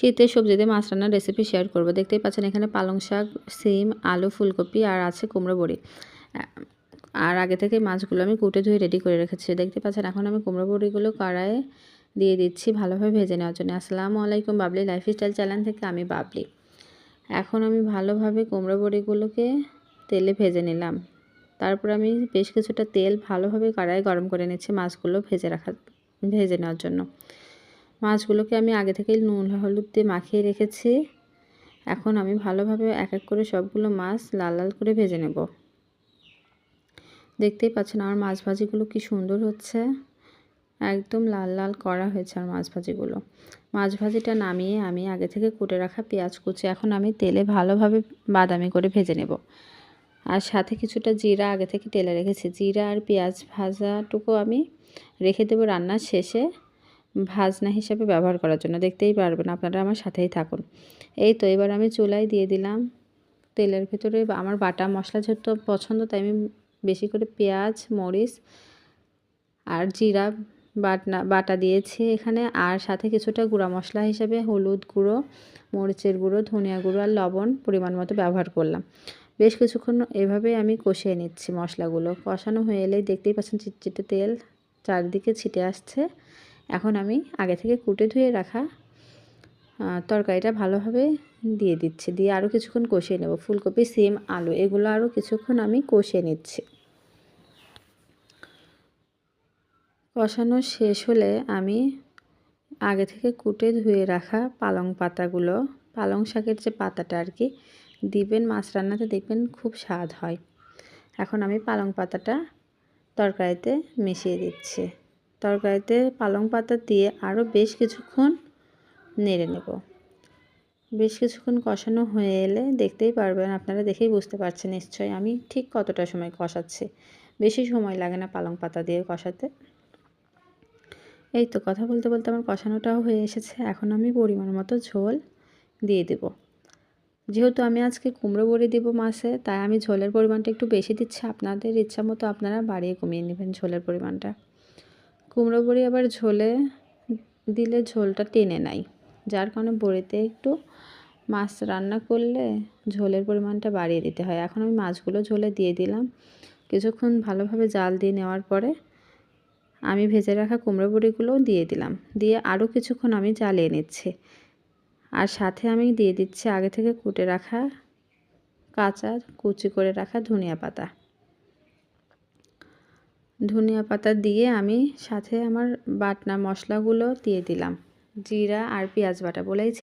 শীতের সবজি দিয়ে মাছ রান্নার রেসিপি শেয়ার করব। দেখতেই পাচ্ছেন এখানে পালং শাক, সিম, আলু, ফুলকপি আর আছে কুমড়ো বড়ি। আর আগে থেকে মাছগুলো আমি কুটে ধুয়ে রেডি করে রেখেছি। দেখতে পাচ্ছেন এখন আমি কুমড়ো বড়িগুলো কড়াইয়ে দিয়ে দিচ্ছি ভালোভাবে ভেজে নেওয়ার জন্য। আসসালামু আলাইকুম, বাবলি লাইফস্টাইল চ্যানেল থেকে আমি বাবলি। এখন আমি ভালোভাবে কুমড়ো বড়িগুলোকে তেলে ভেজে নিলাম। তারপর আমি বেশ কিছুটা তেল ভালোভাবে কড়াইয়ে গরম করে নিচ্ছি মাছগুলো ভেজে নেওয়ার জন্য। মাছগুলোকে আমি আগে থেকেই নুন হলুদ দিয়ে মাখিয়ে রেখেছি। এখন আমি ভালোভাবে এক এক করে সবগুলো মাছ লাল লাল করে ভেজে নেব। দেখতেই পাচ্ছেন আমার মাছ ভাজিগুলো কি সুন্দর হচ্ছে, একদম লাল লাল করা হয়েছে আর মাছ ভাজিগুলো। মাছ ভাজিটা নামিয়ে আমি আগে থেকে কুটে রাখা পেঁয়াজ কুচি এখন আমি তেলে ভালোভাবে বাদামি করে ভেজে নেব। আর সাথে কিছুটা জিরা আগে থেকে তেলে রেখেছি। জিরা আর পেঁয়াজ ভাজাটুকু আমি রেখে দেবো রান্নার শেষে ভাজনা হিসাবে ব্যবহার করার জন্য। দেখতেই পারবেন, আপনারা আমার সাথেই থাকুন। এই তো এবার আমি চুলায় দিয়ে দিলাম তেলের ভিতরে আমার বাটা মশলা যেহেতু পছন্দ, তাই আমি বেশি করে পেঁয়াজ, মরিচ আর জিরা বাটা দিয়েছি এখানে। আর সাথে কিছুটা গুঁড়া মশলা হিসাবে হলুদ গুঁড়ো, মরিচের গুঁড়ো, ধনিয়া গুঁড়ো আর লবণ পরিমাণ মতো ব্যবহার করলাম। বেশ কিছুক্ষণ এভাবেই আমি কষিয়ে নিচ্ছি মশলাগুলো। কষানো হয়ে এলেই দেখতেই পাচ্ছেন চিটচিটে তেল চারদিকে ছিটে আসছে। এখন আমি আগে থেকে কুটে ধুয়ে রাখা তরকারিটা ভালোভাবে দিয়ে দিচ্ছি। দিয়ে আরও কিছুক্ষণ কষিয়ে নেব। ফুলকপি, সিম, আলু এগুলো আরও কিছুক্ষণ আমি কষিয়ে নিচ্ছি। কষানো শেষ হলে আমি আগে থেকে কুটে ধুয়ে রাখা পালং পাতাগুলো, পালং শাকের যে পাতাটা আর কি দিবেন মাছ রান্নাতে, দেখবেন খুব স্বাদ হয়। এখন আমি পালং পাতাটা তরকারিতে মিশিয়ে দিচ্ছি। তরকারিতে পালং পাতা দিয়ে আরও বেশ কিছুক্ষণ নেড়ে নেব। বেশ কিছুক্ষণ কষানো হয়ে এলে দেখতেই পারবেন, আপনারা দেখেই বুঝতে পারছেন নিশ্চয়ই আমি ঠিক কতটা সময় কষাচ্ছি। বেশি সময় লাগে না পালং পাতা দিয়ে কষাতে। এই তো কথা বলতে বলতে আমার কষানোটাও হয়ে এসেছে। এখন আমি পরিমাণ মতো ঝোল দিয়ে দেব। যেহেতু আমি আজকে কুমড়ো বড়ি দেবো মাছে, তাই আমি ঝোলের পরিমাণটা একটু বেশি দিচ্ছি। আপনাদের ইচ্ছা মতো আপনারা বাড়িয়ে কমিয়ে নেবেন ঝোলের পরিমাণটা। কুমড়ো বড়ি আবার ঝোলে দিলে ঝোলটা টেনে নেয়, যার কারণে বড়িতে একটু মাছ রান্না করলে ঝোলের পরিমাণটা বাড়িয়ে দিতে হয়। এখন আমি মাছগুলো ঝোলে দিয়ে দিলাম। কিছুক্ষণ ভালোভাবে জাল দিয়ে নেওয়ার পরে আমি ভেজে রাখা কুমড়ো বড়িগুলোও দিয়ে দিলাম। দিয়ে আরও কিছুক্ষণ আমি জ্বালিয়ে নিচ্ছি। আর সাথে আমি দিয়ে দিচ্ছি আগে থেকে কুটে রাখা কাঁচা কুচি করে রাখা ধনিয়া পাতা। ধনিয়া পাতা দিয়ে আমি সাথে আমার বাটনা মশলাগুলো দিয়ে দিলাম। জিরা আর পেঁয়াজ বাটা বলেইছি